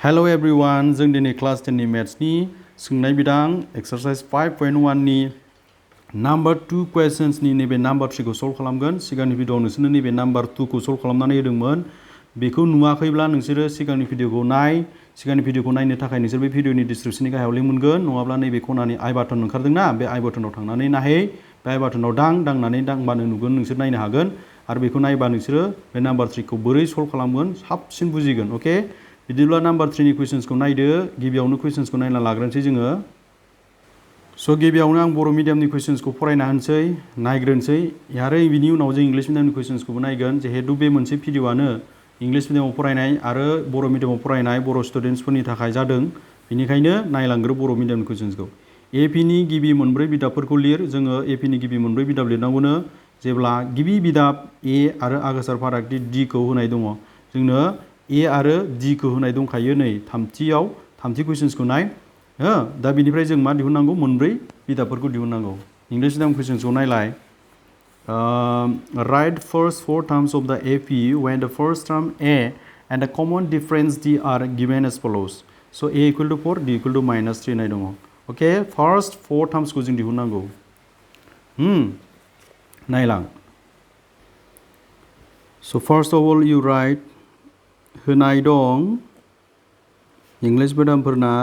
Hello everyone, जों दिनै class 10 नि मैथ्सनि सोंनाय बिदां एक्सारसाइज 5.1 नि नम्बर 2 क्वेश्चंस नि नैबे नम्बर 3 खौ सल्व खालामगोन। सिगांनि भिडियोआव नोंसोरनो नैबे नम्बर 2 खौ सल्व खालामनानै होदोंमोन। बेखौ नुवाखैब्ला नोंसोरो सिगांनि भिडियोखौ नाय। सिगांनि भिडियोखौ नायनो थाखाय नोंसोर बे भिडियोनि डिसक्रिप्शननि गाहायाव लिंक मोनगोन, नङाब्ला नैबे खनानि आई बाटन ओंखारदोंना, बे आई बाटनाव थांनानै नायहै। बे आई बाटनाव दांनानै दांबानो नुगोन, नोंसोर नायनो हागोन। आरो बेखौ नायबा नोंसोरो बे नम्बर 3 खौ बोरै सल्व खालामगोन साबसिन बुजिगोन। ओके, बिदिब्ला नम्बर 3 नि कुइसन्सखौ नायदो। गिबियावनो कुइसन्सखौ नायना लाग्रोनोसै जोङो। स' गिबियावनो आं बर' मिडियामनि कुइसन्सखौ फरायना होनोसै, नायग्रोनोसै। आरो बिनि उनाव जों इंलिश मिडियामनि कुइसन्सखौबो नायगोन। जिहेतु बे मोनसे भिडियोआनो इंलिश मिडियामाव फरायनाय आरो बर' मिडियामाव फरायनाय बर' स्टुडेन्ट्सफोरनि थाखाय जादों। बेनिखायनो नायलांग्रो बर' मिडियामनि कुइसन्सखौ। एपिनि गिबि मोनब्रै बिदाबफोरखौ लिर। जोङो एपिनि गिबि मोनब्रै बिदाब लिरनांगौनो। जेब्ला गिबि बिदाब ए आरो आगोसार फारागथि डि खौ होनाय दङ, जोंनो ए आरो डि खौ होनाय दंखायो नै थामथि कुइसन्सखौ नाय। दा बिनिफ्राय जों मा दिहुननांगौ? मोनब्रै बिदाबफोरखौ दिहुननांगौ। इंलिश मिडियाम कुइसन्सखौ नायलाय। Write first four terms of the AP when the first term A and the common difference D are given as follows. So A equal to 4, D equal to -3 होनाय दङ। ओके, फार्स्ट 4 टार्म्सखौ जों दिहुननांगौ। नायलां। So first of all you write, होनाय दं English मिडियामफोरना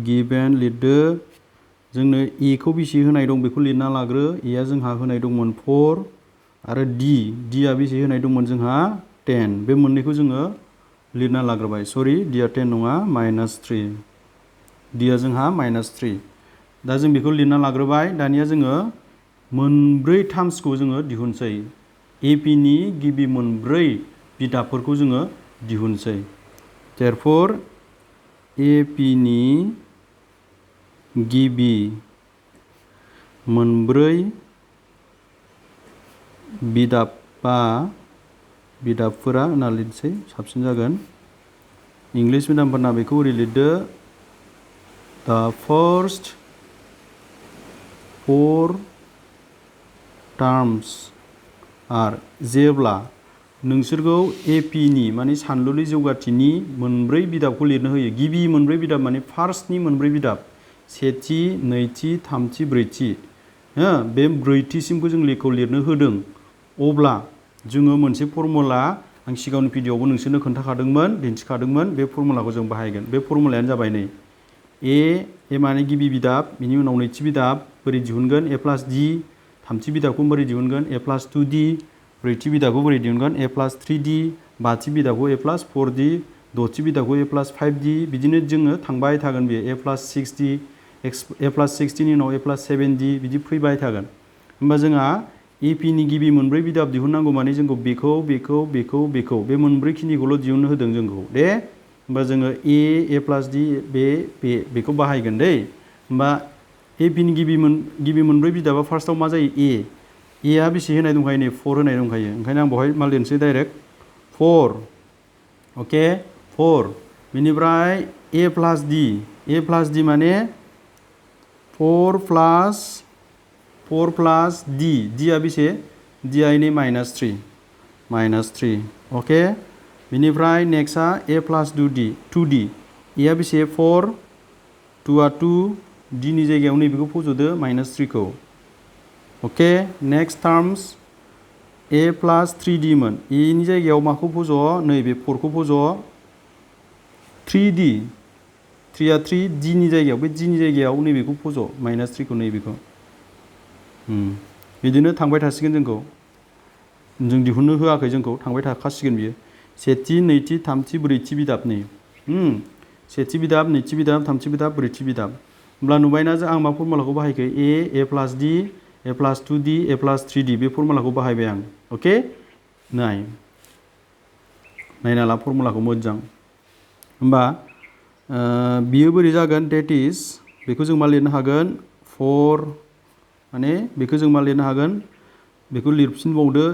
given लिरदो। जोंनो ए खौ बेसे होनाय दं बेखौ लिरना लाग्रो। ए आ जोंहा होनाय दंमोन 4 आरो डि आ बेसे होनाय दंमोन जोंहा 10। बे मोननैखौ जोङो लिरना लाग्रोबाय। सरि, डि आ 10 नङा, -3। डि आ जोंहा -3। दा जों बेखौ लिरना लाग्रोबाय। दानिया जोङो मोनब्रै टार्म्सखौ जोङो दिहुनसै। एपिनि गिबि मोनब्रै बिदाबफोरखौ जोङो दिहुनसै। Therefore एपिनि गिबि मोनब्रै बिदाबफोरा होनना लिरसै, साबसिन जागोन। इंलिश मिडियामफोरना बेखौ ओरै लिरदो। The first 4 terms are, जेब्ला नोंसोरखौ एपिनि माने सानलुनि जौगाथिनि मोनब्रै बिदाबखौ लिरनो होयो। गिबि मोनब्रै बिदाब माने फार्स्टनि मोनब्रै बिदाब, सेथि, नैथि, थामथि, ब्रैथि। बे ब्रैथिसिमखौ जों लिरनो होदों। अब्ला जोङो मोनसे फर्मुला, आं सिगांनि भिडियोआवबो नोंसोरनो खोन्थाखादोंमोन, दिन्थिखादोंमोन। बे फर्मुलाखौ जों बाहायगोन। बे फर्मुलायानो जाबाय नै ए माने गिबि बिदाब, बिनि उनाव नैथि बिदाब बोरै दिहुनगोन ए प्लास डि, थामथि बिदाबखौ बोरै दिहुनगोन ए प्लास 2d, ब्रैथि बिदाबखौ बोरै दिहुनगोन ए प्लास 3d, बाथि बिदाबखौ ए प्लास 4d, द'थि बिदाबखौ ए प्लास 5d। बिदिनो जोङो थांबाय थागोन। बेयो ए प्लास 6d, ए प्लास 6dनि उनाव ए प्लास 7d, बिदि फैबाय थागोन। होमबा जोंहा एपिनि गिबि मोनब्रै बिदाब दिहुननांगौ माने जोंखौ बेखौ बे मोनब्रै खिनिखौल' दिहुननो होदों जोंखौ दे। होमबा जोङो ए प्लास डि बेखौ बाहायगोन दै। होमबा एपिनि गिबि मोनब्रै बिदाबा फार्स्टआव मा जायो? ए आ बेसे होनाय दंखायो? नै 4 होनाय दंखायो। ओंखायनो आं बेवहाय मा लिरनोसै? डाइरेक्ट 4। ओके, 4। बेनिफ्राय ए प्लास डि माने 4 प्लास डि। डि आ बेसे? डि आ नै -3। ओके, बेनिफ्राय नेक्स्टआ ए प्लास 2d। ए आ बेसे? 4, 2 आ 2, डि नि जायगायाव नैबेखौ फज'दो -3 खौ। ओके, नेक्स्ट टार्म्स ए प्लास 3d मोन। ए नि जायगायाव माखौ फज'? नैबे 4 खौ फज'। 3d, 3 आ 3, डि नि जायगायाव, बे डि नि जायगायाव नैबेखौ फज', -3 खौ, नैबेखौ। बिदिनो थांबाय थासिगोन जोंखौ। जों दिहुननो होआखै, जोंखौ थांबाय थाखासिगोन बियो। सेथि, नैथि, थामथि, ब्रैथि बिदाबनि। सेथि बिदाब, नैथि बिदाब, थामथि बिदाब, ब्रैथि बिदाब। होमब्ला नुबायना आं मा फर्मुलाखौ बाहायखो? ए प्लास डि, ए प्लास 2d, ए प्लास 3d। बे फर्मुलाखौ बाहायबाय आं। ओके, नायना ला फर्मुलाखौ मोजां। होमबा बियो बोरै जागोन? डेट इज, बेखौ जों मा लिरनो हागोन? 4 माने बेखौ जों मा लिरनो हागोन? बेखौ लिरफिनबावदो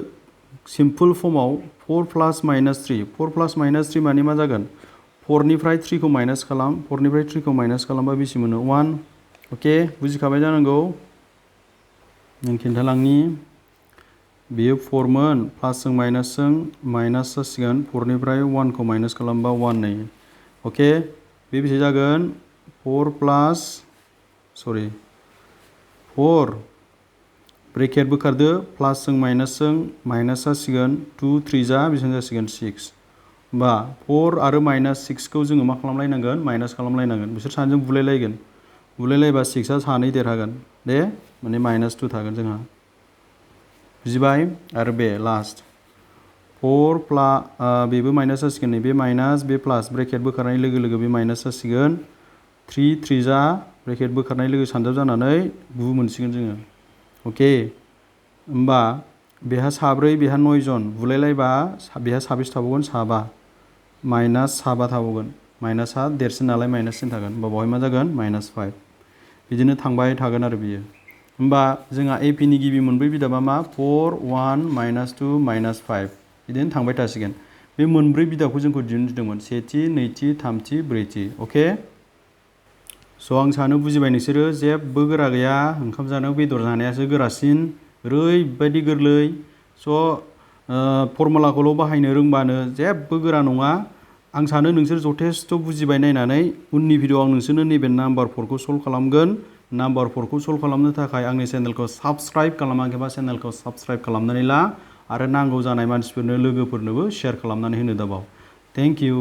सिम्पल फर्माव 4 प्लास -3। 4 प्लास -3 माने मा जागोन? 4 निफ्राय 3 खौ माइनास खालाम। 4 निफ्राय 3 खौ माइनास खालामबा बेसे मोनो? 1। ओके, बुजिखाबाय जानांगौ। नों खिन्थालांनि। बेयो 4 मोन, प्लासजों माइनास जासिगोन। 4 निफ्राय 1 खौ माइनास खालामबा 1 नै। ओके, बे बेसे जागोन 4 प्लास 4 ब्रेकेट बोखारदो प्लासजों माइनास जासिगोन 2 3 जा बेसेबां जासिगोन 6 होमबा 4 आरो माइनास 6 खौ जोङो मा खालामलायनांगोन माइनास खालामलायनांगोन बिसोर सानैजों बुलायलायगोन बुलायलायबा 6 आ सानै देरहागोन दे माने -2 थागोन जोंहा बुजिबाय आरो बे लास्ट 4 बेबो माइनास जासिगोन नै बे माइनास बे प्लास ब्रेकेट बोखारनाय लोगो लोगो बे माइनास जासिगोन 3 3 जा ब्रेकेट बोखारनाय लोगो सानजाब जानानै 9 मोनसिगोन जोङो अके होमबा बेहा 3 बेहा 9 जन बुलायलायबा बेहा साबेसे थाबावगोन 7 माइनास 7 थाबावगोन माइनासआ देरसिन नालाय माइनाससिन थागोन होमबा बेवहाय मा जागोन -5 बिदिनो थांबाय थागोन आरो बियो होमबा जोंहा AP नि गिबि मोनब्रै बिदाबा मा 4 1 -2 -5 बिदिनो थांबाय थासिगोन बे मोनब्रै बिदाबखौ जोंखौ दिहुनदोंमोन सेथि नैथि थामथि ब्रैथि अके स' आं सानो बुजिबाय नोंसोरो जेबो गोरा गैया ओंखाम जानायाव बेदर जानायासो गोरासिन ओरैबायदि गोरलै स' फर्मुलाखौल' बाहायनो रोंबानो जेबो गोरा नङा आं सानो नोंसोर जथेस्थ' बुजिबाय नायनानै उननि भिडिअ'आव आं नोंसोरनो नैबे नाम्बार 4 खौ सल्भ खालामगोन नाम्बार 4 खौ सल्भ खालामनो थाखाय आंनि चेनेलखौ साबस्क्राइब खालामाखैबा चेनेलखौ साबस्क्राइब खालामनानै ला आरो नांगौ जानाय मानसिफोरनो लोगोफोरनोबो शेयार खालामनानै होनो दाबाव थेंक इउ